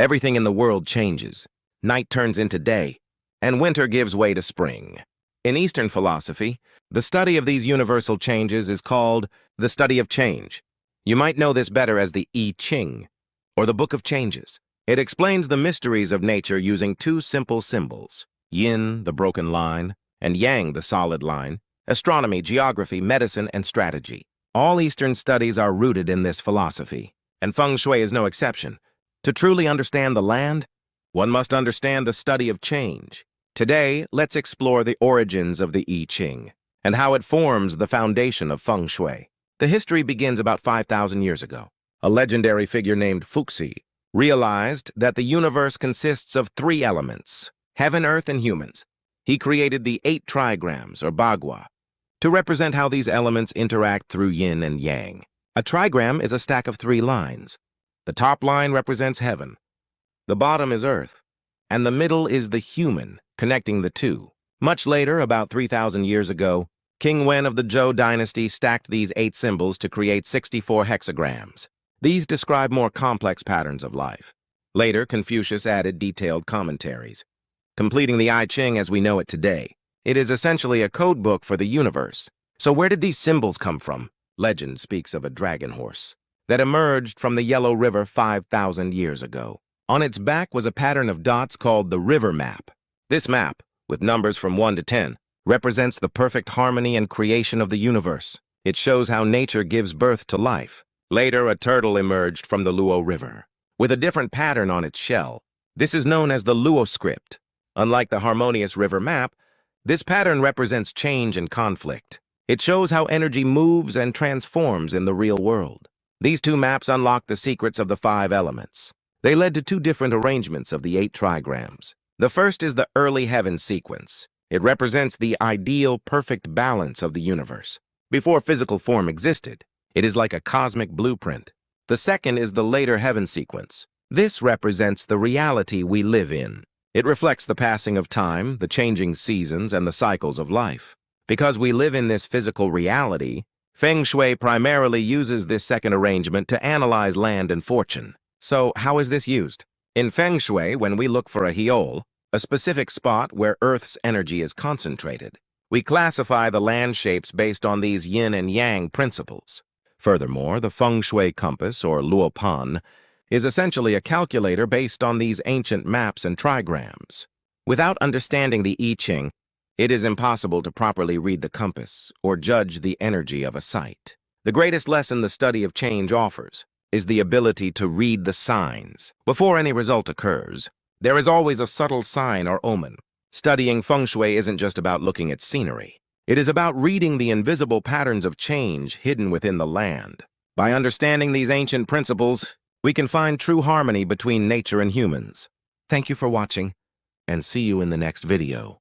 Everything in the world changes. Night turns into day, and winter gives way to spring. In Eastern philosophy, the study of these universal changes is called the study of change. You might know this better as the I Ching, or the Book of Changes. It explains the mysteries of nature using two simple symbols: Yin, the broken line, and Yang, the solid line. Astronomy, geography, medicine, and strategy. All Eastern studies are rooted in this philosophy, and Feng Shui is no exception. To truly understand the land, one must understand the study of change. Today, let's explore the origins of the I Ching and how it forms the foundation of Feng Shui. The history begins about 5,000 years ago. A legendary figure named Fuxi realized that the universe consists of three elements: heaven, earth, and humans. He created the 8 trigrams, or bagua, to represent how these elements interact through yin and yang. A trigram is a stack of 3 lines. The top line represents heaven, the bottom is earth, and the middle is the human, connecting the two. Much later, about 3,000 years ago, King Wen of the Zhou dynasty stacked these 8 symbols to create 64 hexagrams. These describe more complex patterns of life. Later, Confucius added detailed commentaries, completing the I Ching as we know it today. It is essentially a code book for the universe. So where did these symbols come from? Legend speaks of a dragon horse that emerged from the Yellow River 5,000 years ago. On its back was a pattern of dots called the river map. This map, with numbers from 1 to 10, represents the perfect harmony and creation of the universe. It shows how nature gives birth to life. Later, a turtle emerged from the Luo River, with a different pattern on its shell. This is known as the Luo script. Unlike the harmonious river map, this pattern represents change and conflict. It shows how energy moves and transforms in the real world. These 2 maps unlock the secrets of the 5 elements. They led to 2 different arrangements of the 8 trigrams. The first is the early heaven sequence. It represents the ideal, perfect balance of the universe. Before physical form existed, it is like a cosmic blueprint. The second is the later heaven sequence. This represents the reality we live in. It reflects the passing of time, the changing seasons, and the cycles of life. Because we live in this physical reality, Feng Shui primarily uses this second arrangement to analyze land and fortune. So, how is this used? In Feng Shui, when we look for a heol, a specific spot where Earth's energy is concentrated, we classify the land shapes based on these yin and yang principles. Furthermore, the Feng Shui compass, or luopan, is essentially a calculator based on these ancient maps and trigrams. Without understanding the I Ching, it is impossible to properly read the compass or judge the energy of a site. The greatest lesson the study of change offers is the ability to read the signs. Before any result occurs, there is always a subtle sign or omen. Studying Feng Shui isn't just about looking at scenery. It is about reading the invisible patterns of change hidden within the land. By understanding these ancient principles, we can find true harmony between nature and humans. Thank you for watching, and see you in the next video.